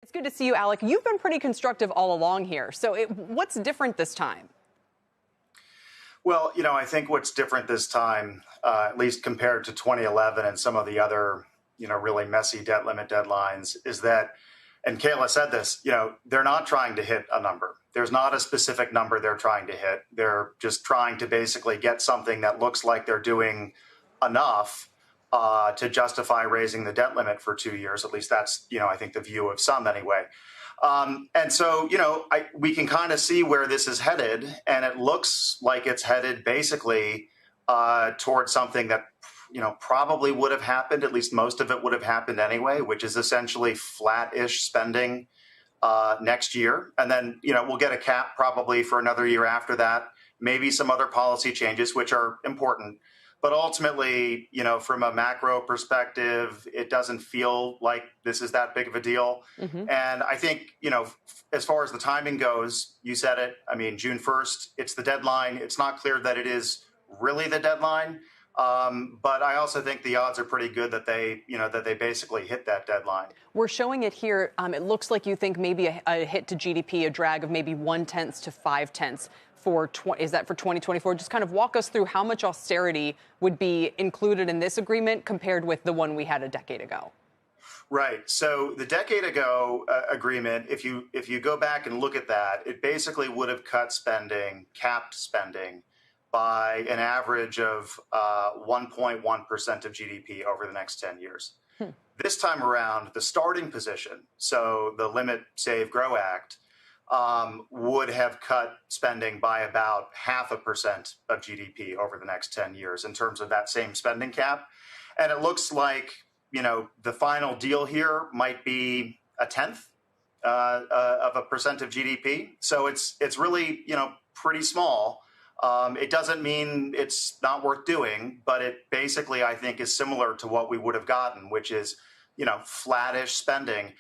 It's good to see you, Alec. You've been pretty constructive all along here. So what's different this time? Well, I think what's different this time, at least compared to 2011 and some of the other, really messy debt limit deadlines, is that, and Kayla said this, they're not trying to hit a number. There's not a specific number they're trying to hit. They're just trying to basically get something that looks like they're doing enough to justify raising the debt limit for 2 years. At least that's, I think the view of some anyway. And so, we can kind of see where this is headed, and it looks like it's headed basically towards something that, probably would have happened, at least most of it would have happened anyway, which is essentially flat-ish spending next year. And then, we'll get a cap probably for another year after that, maybe some other policy changes, which are important. But ultimately, from a macro perspective, it doesn't feel like this is that big of a deal. Mm-hmm. And I think, as far as the timing goes, you said it. I mean, June 1st, it's the deadline. It's not clear that it is really the deadline. But I also think the odds are pretty good that they basically hit that deadline. We're showing it here. It looks like you think maybe a hit to GDP, a drag of maybe 0.1 to 0.5. Is that for 2024? Just kind of walk us through how much austerity would be included in this agreement compared with the one we had a decade ago. Right. So the decade ago agreement, if you go back and look at that, it basically would have cut spending, capped spending, by an average of 1.1% of GDP over the next 10 years. This time around, the starting position, so the Limit, Save, Grow Act, would have cut spending by about 0.5% of GDP over the next 10 years in terms of that same spending cap. And it looks like, the final deal here might be 0.1% of GDP. So it's really, pretty small. It doesn't mean it's not worth doing, but it basically, I think, is similar to what we would have gotten, which is, flattish spending.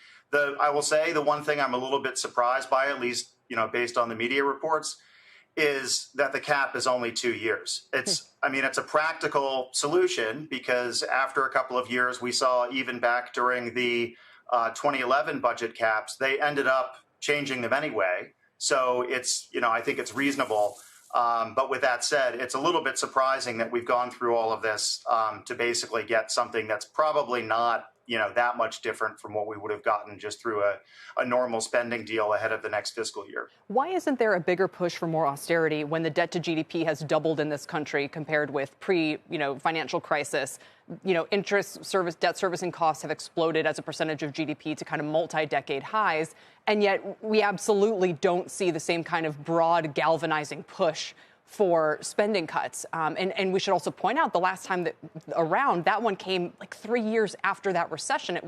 I will say the one thing I'm a little bit surprised by, at least, based on the media reports, is that the cap is only 2 years. It's a practical solution because after a couple of years, we saw even back during the 2011 budget caps, they ended up changing them anyway. So it's, I think it's reasonable. But with that said, it's a little bit surprising that we've gone through all of this to basically get something that's probably not, that much different from what we would have gotten just through a normal spending deal ahead of the next fiscal year. Why isn't there a bigger push for more austerity when the debt to GDP has doubled in this country compared with financial crisis? Debt servicing costs have exploded as a percentage of GDP to kind of multi-decade highs. And yet we absolutely don't see the same kind of broad galvanizing push for spending cuts. And we should also point out the last time that one came like 3 years after that recession.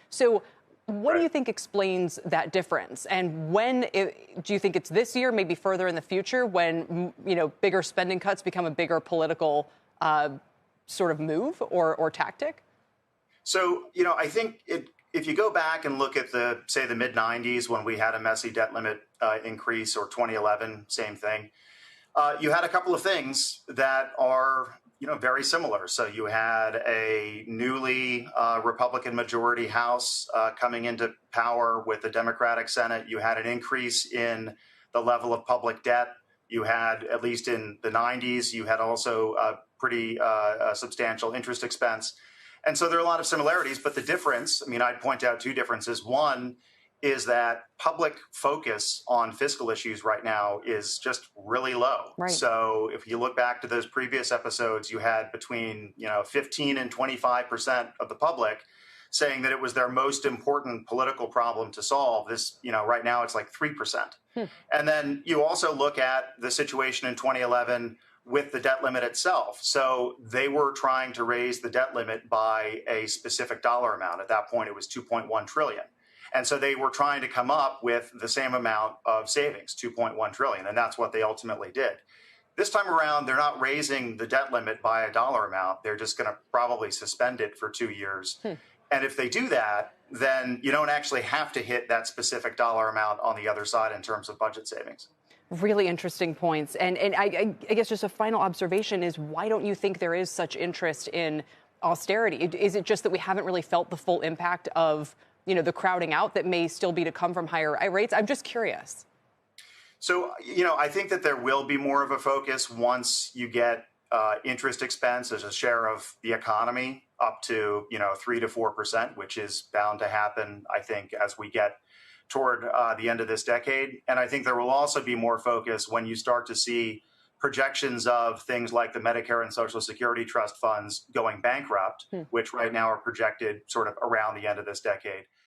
So what do you think explains that difference? And do you think it's this year, maybe further in the future, when, bigger spending cuts become a bigger political sort of move or tactic? So, I think if you go back and look at the mid-90s when we had a messy debt limit increase, or 2011, same thing, you had a couple of things that are, very similar. So you had a newly Republican majority House coming into power with the Democratic Senate. You had an increase in the level of public debt. You had, at least in the 90s, you had also a pretty substantial interest expense. And so there are a lot of similarities, but the difference, I'd point out two differences. One is that public focus on fiscal issues right now is just really low. Right. So if you look back to those previous episodes, you had between 15 and 25% of the public saying that it was their most important political problem to solve. This, right now it's like 3%. And then you also look at the situation in 2011 with the debt limit itself. So they were trying to raise the debt limit by a specific dollar amount. At that point, it was $2.1 trillion. And so they were trying to come up with the same amount of savings, $2.1 trillion, and that's what they ultimately did. This time around, they're not raising the debt limit by a dollar amount. They're just going to probably suspend it for 2 years. And if they do that, then you don't actually have to hit that specific dollar amount on the other side in terms of budget savings. Really interesting points. And I guess just a final observation is, why don't you think there is such interest in austerity? Is it just that we haven't really felt the full impact of the crowding out that may still be to come from higher rates? I'm just curious. So, I think that there will be more of a focus once you get interest expense as a share of the economy up to, 3 to 4%, which is bound to happen, I think, as we get toward the end of this decade. And I think there will also be more focus when you start to see projections of things like the Medicare and Social Security trust funds going bankrupt, which right now are projected sort of around the end of this decade.